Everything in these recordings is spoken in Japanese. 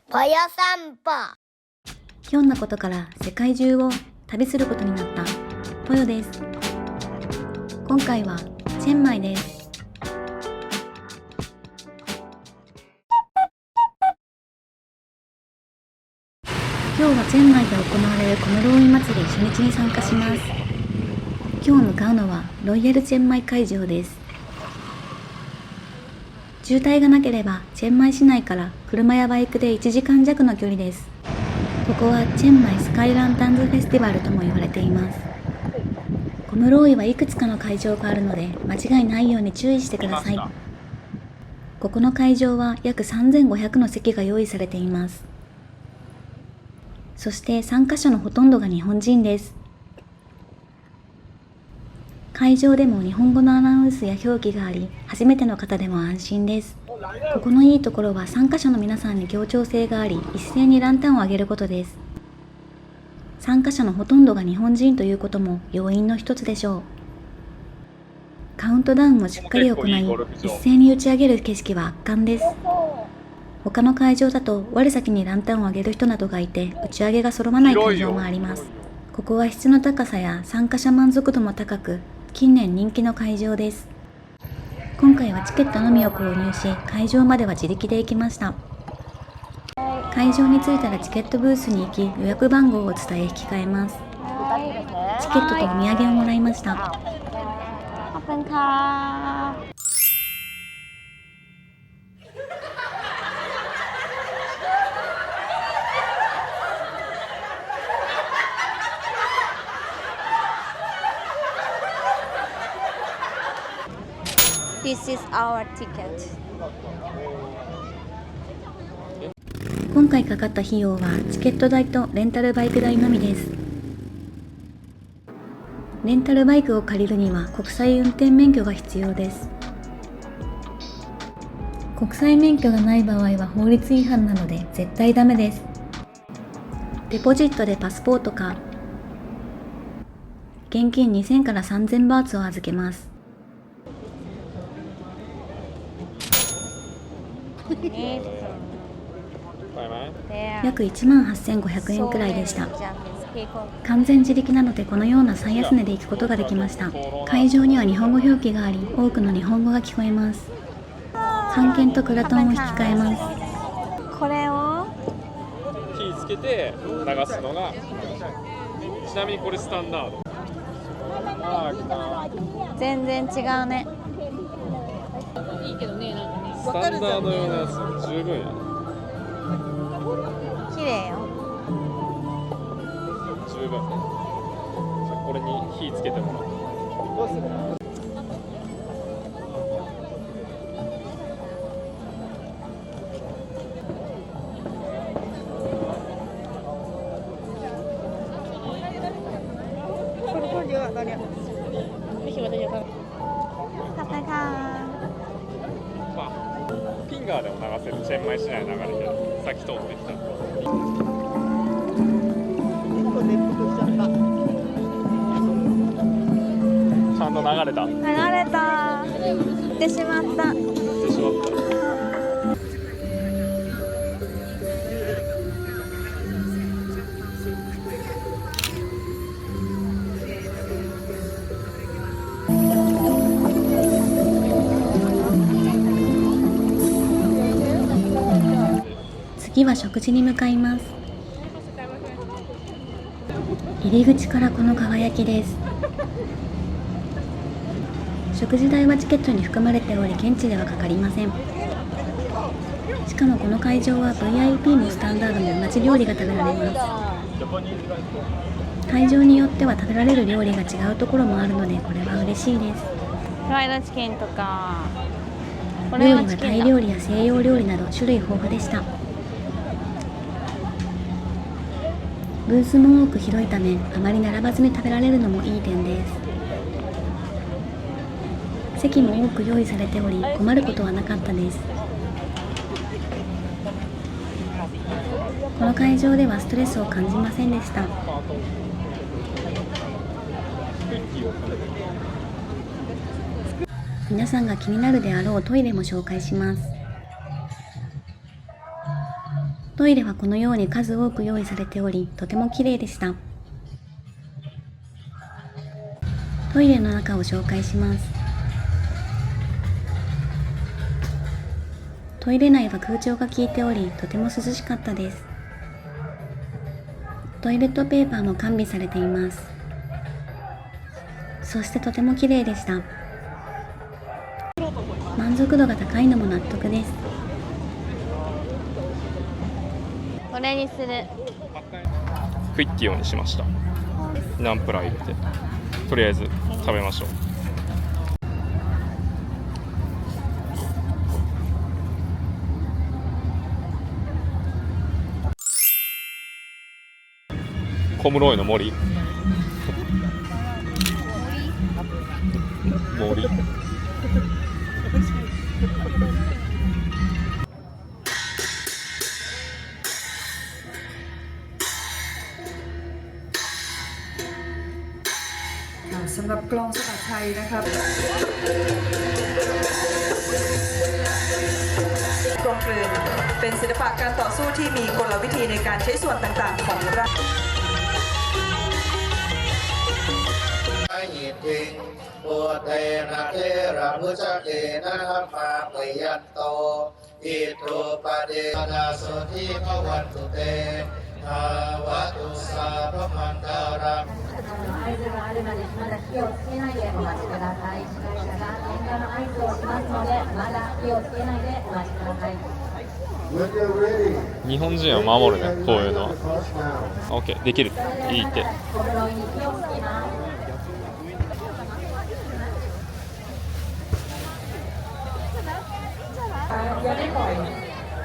パヤ散歩。ひょんなことから世界中を旅することになったポヨです。今回はチェンマイです。今日はチェンマイで行われるコムローイ祭り初日に参加します。今日向かうのはロイヤルチェンマイ会場です。渋滞がなければチェンマイ市内から車やバイクで1時間弱の距離です。ここはチェンマイスカイランタンズフェスティバルとも言われています。コムローイはいくつかの会場があるので間違いないように注意してください。ここの会場は約3500の席が用意されています。そして参加者のほとんどが日本人です。会場でも日本語のアナウンスや表記があり、初めての方でも安心です。ここのいいところは参加者の皆さんに協調性があり、一斉にランタンを上げることです。参加者のほとんどが日本人ということも要因の一つでしょう。カウントダウンもしっかり行い、一斉に打ち上げる景色は圧巻です。他の会場だと我先にランタンを上げる人などがいて、打ち上げが揃わない会場もあります。ここは質の高さや参加者満足度も高く、近年人気の会場です。今回はチケットのみを購入し、会場までは自力で行きました。会場に着いたらチケットブースに行き、予約番号を伝え引き換えます。チケットとお土産をもらいました。This is our ticket. 今回かかった費用はチケット代とレンタルバイク代のみです。レンタルバイクを借りるには国際運転免許が必要です。国際免許がない場合は法律違反なので絶対ダメです。デポジットでパスポートか現金2000から3000バーツを預けます。約18,500円くらいでした。完全自力なのでこのような最安値で行くことができました。会場には日本語表記があり、多くの日本語が聞こえます。半券とクラトンを引き換えます。これを火つけて流すのが、ちなみにこれスタンダード。全然違うね。いいけどね、なんかね。スタンダード用のやつ十分や。綺麗よ。十分。じゃあこれに火つけてもらう。ピンガーでも流せる。チェンマイ市内流れてる。さっき通ってきた。ちゃんと流れた。流れた。行ってしまった。行ってしまった。次は食事に向かいます。入り口からこの輝きです。食事代はチケットに含まれており、現地ではかかりません。しかもこの会場は VIP もスタンダードも同じ料理が食べられます。会場によっては食べられる料理が違うところもあるので、これは嬉しいです。フライドチキンとか。こ料理はれはチキンだ。タイ料理や西洋料理など種類豊富でした。ブースも多く広いため、あまり並ばずに食べられるのもいい点です。席も多く用意されており、困ることはなかったです。この会場ではストレスを感じませんでした。皆さんが気になるであろうトイレも紹介します。トイレはこのように数多く用意されており、とても綺麗でした。トイレの中を紹介します。トイレ内は空調が効いており、とても涼しかったです。トイレットペーパーも完備されています。そしてとても綺麗でした。満足度が高いのも納得です。これにする。クイッティオにしました。ナンプラー入れて、とりあえず食べましょう。コムロイの森。森。สำหรับกลองสลัดไทยนะครับกลองกลืนเป็นศิลปะการต่อสู้ที่มีกลวิธีในการใช้ส่วนต่างๆของร่างหิติงปุเตนะเทระมุจเกนะมาปยันโตอิตุปเดนะสุทิภวันตุเตภาวะตุสาพมันตารัง合図があるまでまだ火をつけないでお待ちください。司会者が点火の合図をしますので、まだ火をつけないでお待ちください。日本人は守るね、こういうのは。OK、できる。いいって。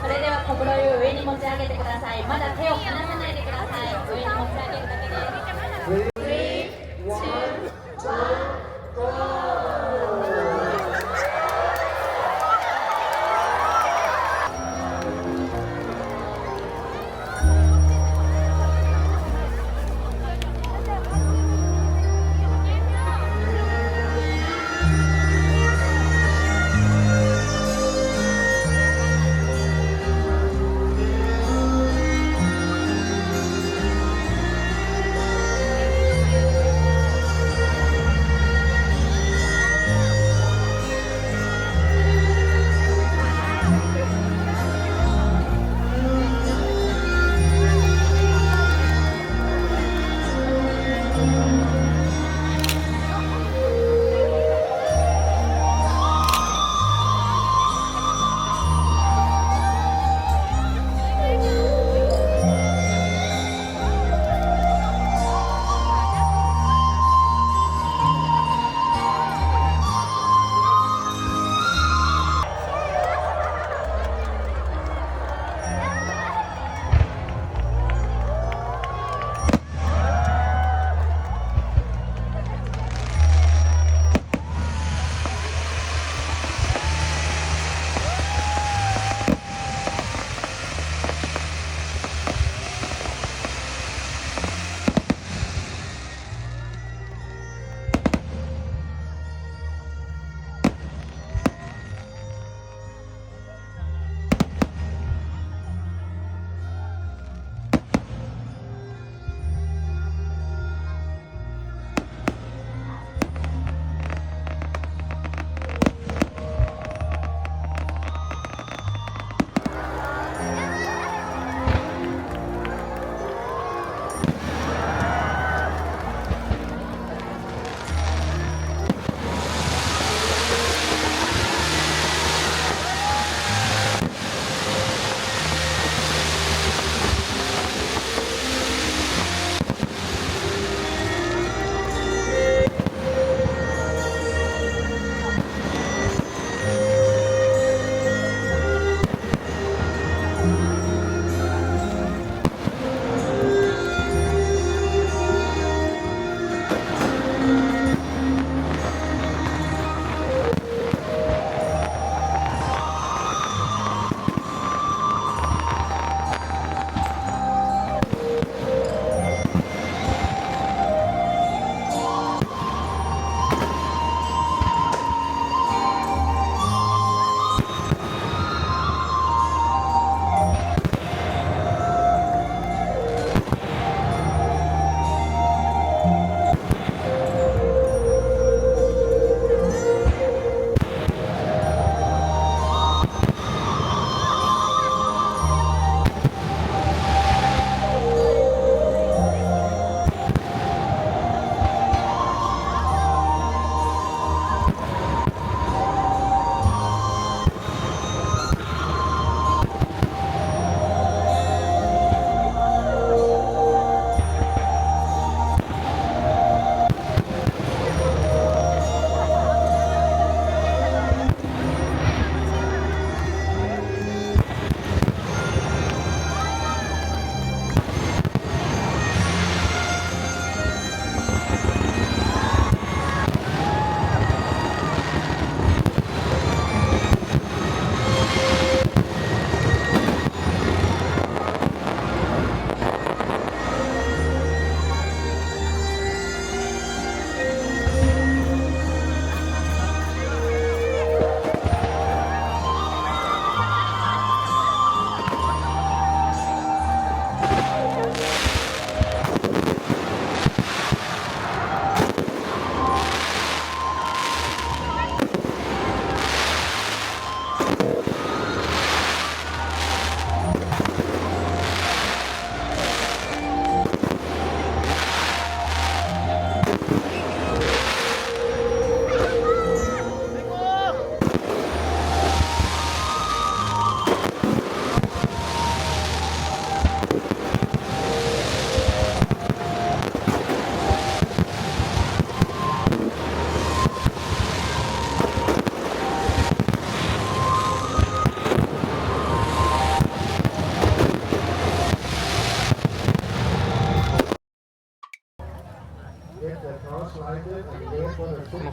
それでは小室湯を上に持ち上げてください。まだ手を離さないでください。上に持ち上げるだけです。「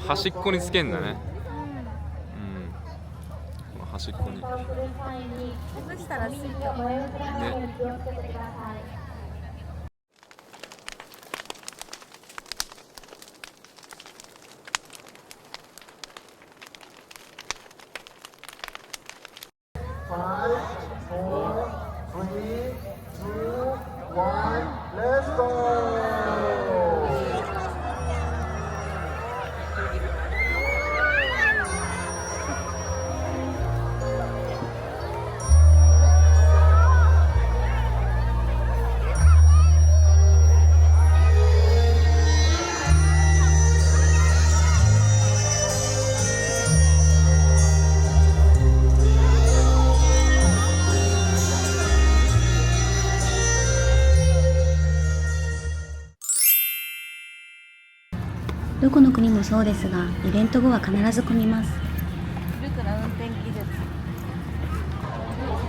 端っこにつけんだね。うん。この端っこに。そしたらスイカもね。どこの国もそうですが、イベント後は必ず混みます。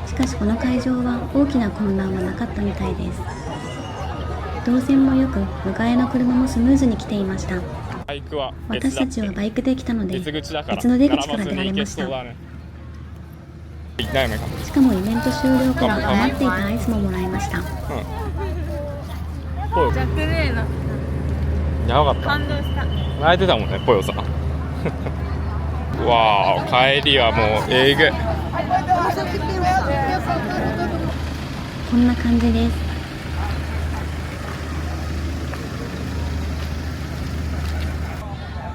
しかしこの会場は大きな混乱はなかったみたいです。動線もよく、迎えの車もスムーズに来ていました。私たちはバイクで来たので、別の出口から出られました。しかもイベント終了から余っていたアイスももらいました。ジャック・レーナやばかった。感動した。泣いてたもんね、ポヨさん。わあ、帰りはもうえぐい。こんな感じです。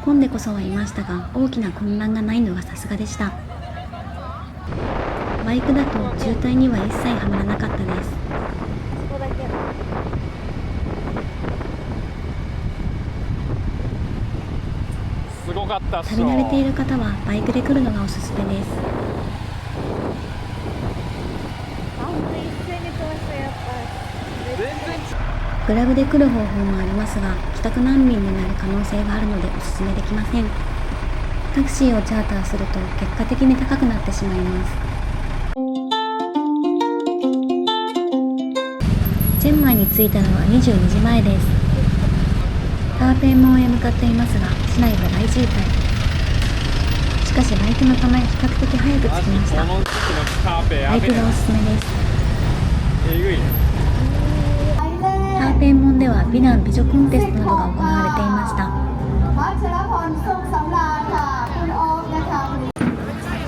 混んでこそはいましたが、大きな混乱がないのがさすがでした。バイクだと渋滞には一切はまらなかったです。すごかったっしょ。旅慣れている方はバイクで来るのがおすすめです。グラブで来る方法もありますが、帰宅難民になる可能性があるのでおすすめできません。タクシーをチャーターすると結果的に高くなってしまいます。チェンマイに着いたのは22時前です。ターペンモンへ向かっていますが、市内は大渋滞。しかしバイクのため比較的早く着きました。バイクがおすすめです。ターペンモンでは美男美女コンテストなどが行われていました。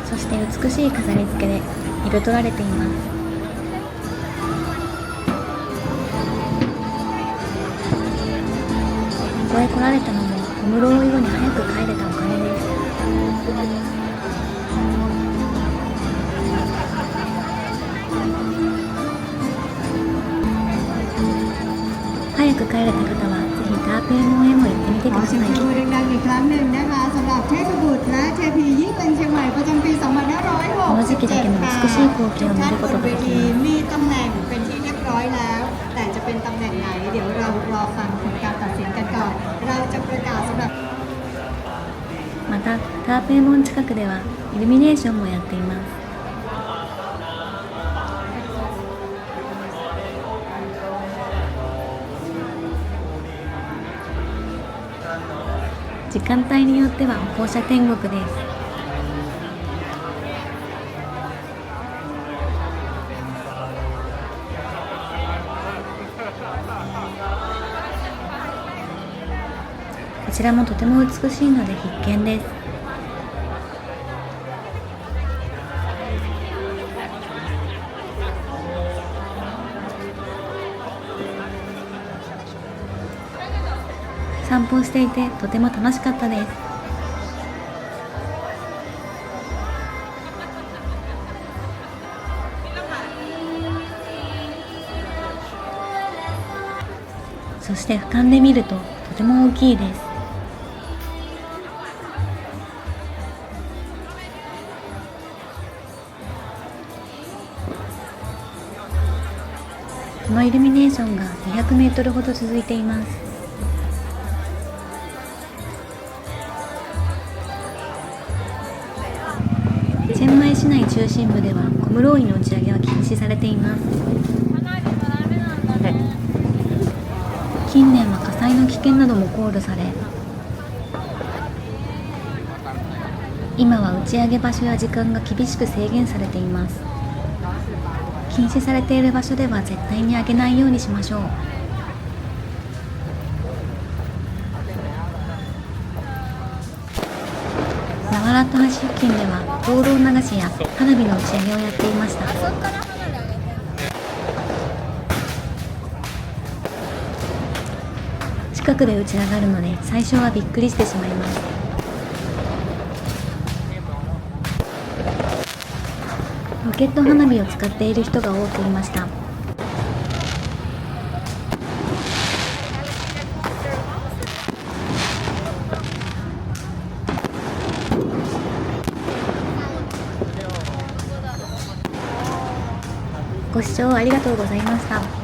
そして美しい飾り付けで彩られています。ここへ来られたのも小室を色に早く帰れたおかげです。早く帰れた方はぜひターペンモンへも行ってみてください。この時期だけの美しい光景を見ることができます。แต่จะเป็นตำแหน่งไหนเดี๋ยวเรารอฟังผลการตัดสินกันก่อนเราจะประกาศสำหรับまたターペンモン近くではイルミネーションもやっています。時間帯によっては歩行者天国です。こちらもとても美しいので必見です。散歩していてとても楽しかったです。そして俯瞰で見るととても大きいです。このイルミネーションが200メートルほど続いています。チェンマイ市内中心部ではコムローイの打ち上げは禁止されています。近年は火災の危険なども考慮され、今は打ち上げ場所や時間が厳しく制限されています。禁止されている場所では絶対に上げないようにしましょう。ナワラット橋付近では灯籠流しや花火の打ち上げをやっていました。そっから離れ上げてんの。近くで打ち上がるので最初はびっくりしてしまいます。ロケット花火を使っている人が多くいました。ご視聴ありがとうございました。